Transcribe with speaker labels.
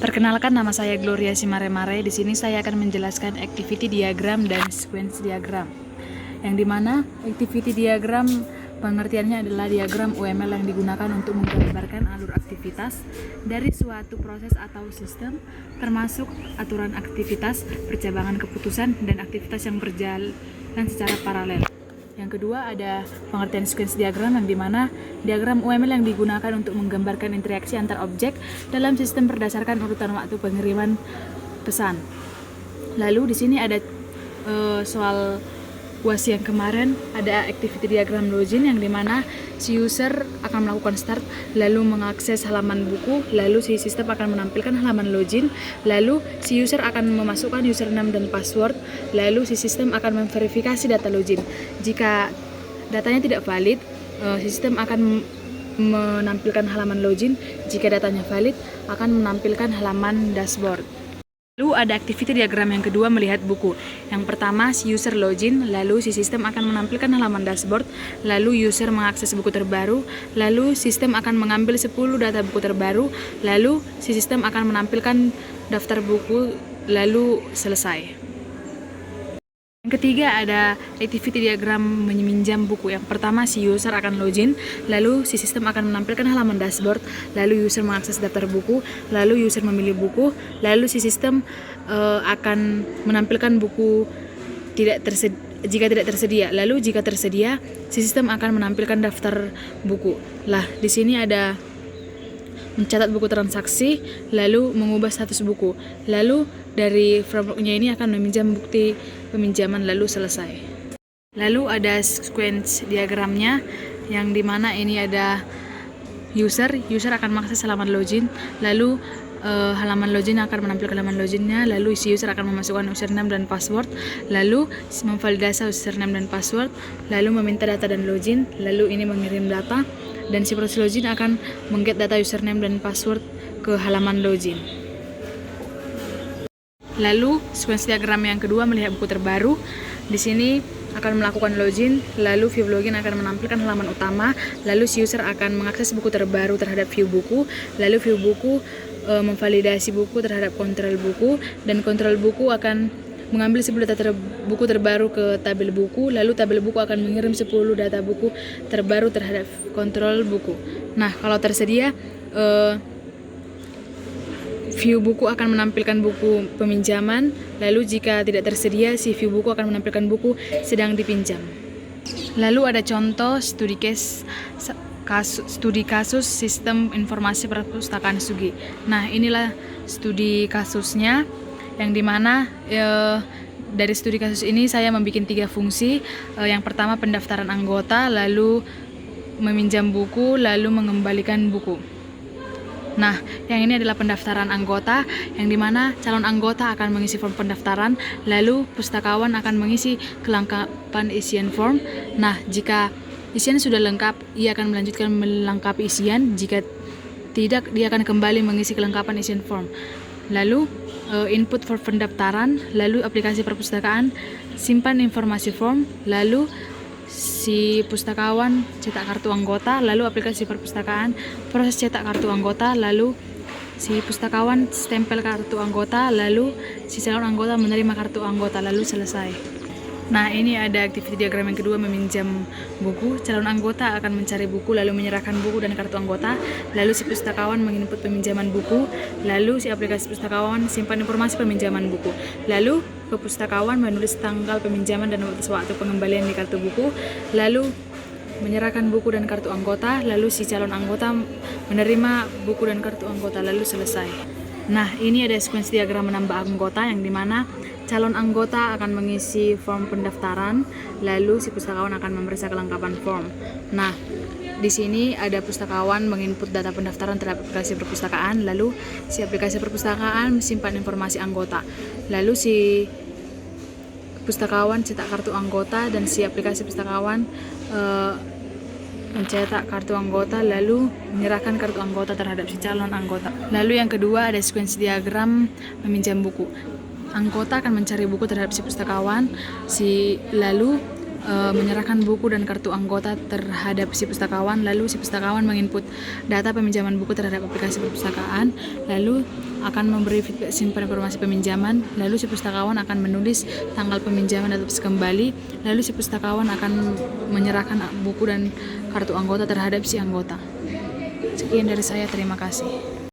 Speaker 1: Perkenalkan, nama saya Gloria Simaremare. Di sini saya akan menjelaskan activity diagram dan sequence diagram. Yang dimana activity diagram pengertiannya adalah diagram UML yang digunakan untuk menggambarkan alur aktivitas dari suatu proses atau sistem, termasuk aturan aktivitas, percabangan keputusan, dan aktivitas yang berjalan secara paralel. Yang kedua ada pengertian sequence diagram, yang dimana diagram UML yang digunakan untuk menggambarkan interaksi antar objek dalam sistem berdasarkan urutan waktu pengiriman pesan. Lalu di sini ada soal UAS yang kemarin, ada activity diagram login yang dimana si user akan melakukan start, lalu mengakses halaman buku, lalu si sistem akan menampilkan halaman login, lalu si user akan memasukkan username dan password, lalu si sistem akan memverifikasi data login. Jika datanya tidak valid, sistem akan menampilkan halaman login. Jika datanya valid, akan menampilkan halaman dashboard. Lalu ada activity diagram yang kedua, melihat buku. Yang pertama, si user login, lalu si sistem akan menampilkan halaman dashboard, lalu user mengakses buku terbaru, lalu sistem akan mengambil 10 data buku terbaru, lalu si sistem akan menampilkan daftar buku, lalu selesai. Yang ketiga ada activity diagram meminjam buku. Yang pertama, si user akan login, lalu si sistem akan menampilkan halaman dashboard, lalu user mengakses daftar buku, lalu user memilih buku, lalu si sistem akan menampilkan buku jika tidak tersedia, lalu jika tersedia si sistem akan menampilkan daftar buku. Lah, di sini ada mencatat buku transaksi, lalu mengubah status buku, lalu dari frameworknya ini akan meminjam bukti peminjaman, lalu selesai. Lalu ada sequence diagramnya, yang dimana ini ada user akan mengakses halaman login, lalu halaman login akan menampilkan halaman loginnya, lalu si user akan memasukkan username dan password, lalu memvalidasi username dan password, lalu meminta data dan login, lalu ini mengirim data, dan si proses login akan mengget data username dan password ke halaman login. Lalu sequence diagram yang kedua, melihat buku terbaru. Di sini akan melakukan login, lalu view login akan menampilkan halaman utama, lalu si user akan mengakses buku terbaru terhadap view buku, lalu view buku memvalidasi buku terhadap kontrol buku, dan kontrol buku akan mengambil 10 data buku terbaru ke tabel buku, lalu tabel buku akan mengirim 10 data buku terbaru terhadap kontrol buku. Nah, kalau tersedia view buku akan menampilkan buku peminjaman, lalu jika tidak tersedia, si view buku akan menampilkan buku sedang dipinjam. Lalu ada contoh studi kasus sistem informasi perpustakaan Sugi. Nah, inilah studi kasusnya, yang dimana dari studi kasus ini saya membuat 3 fungsi. Yang pertama, pendaftaran anggota, lalu meminjam buku, lalu mengembalikan buku. Nah, yang ini adalah pendaftaran anggota, yang dimana calon anggota akan mengisi form pendaftaran, lalu pustakawan akan mengisi kelengkapan isian form. Nah, jika isian sudah lengkap, ia akan melanjutkan melengkapi isian. Jika tidak, dia akan kembali mengisi kelengkapan isian form. Lalu input for pendaftaran, lalu aplikasi perpustakaan, simpan informasi form, lalu si pustakawan cetak kartu anggota, lalu aplikasi perpustakaan proses cetak kartu anggota, lalu si pustakawan stempel kartu anggota, lalu si calon anggota menerima kartu anggota, lalu selesai. Nah, ini ada activity diagram yang kedua, meminjam buku. Calon anggota akan mencari buku, lalu menyerahkan buku dan kartu anggota, lalu si pustakawan menginput peminjaman buku, lalu si aplikasi pustakawan simpan informasi peminjaman buku, lalu ke pustakawan menulis tanggal peminjaman dan waktu pengembalian di kartu buku, lalu menyerahkan buku dan kartu anggota, lalu si calon anggota menerima buku dan kartu anggota, lalu selesai. Nah, ini ada sequence diagram menambah anggota, yang dimana calon anggota akan mengisi form pendaftaran, lalu si pustakawan akan memeriksa kelengkapan form. Nah, di sini ada pustakawan menginput data pendaftaran terhadap aplikasi perpustakaan, lalu si aplikasi perpustakaan simpan informasi anggota, lalu si pustakawan cetak kartu anggota, dan si aplikasi pustakawan mencetak kartu anggota, lalu menyerahkan kartu anggota terhadap si calon anggota. Lalu yang kedua ada sequence diagram meminjam buku. Anggota akan mencari buku terhadap si pustakawan, lalu menyerahkan buku dan kartu anggota terhadap si pustakawan, lalu si pustakawan menginput data peminjaman buku terhadap aplikasi perpustakaan, lalu akan memberi feedback simpan informasi peminjaman, lalu si pustakawan akan menulis tanggal peminjaman atas kembali, lalu si pustakawan akan menyerahkan buku dan kartu anggota terhadap si anggota. Sekian dari saya, terima kasih.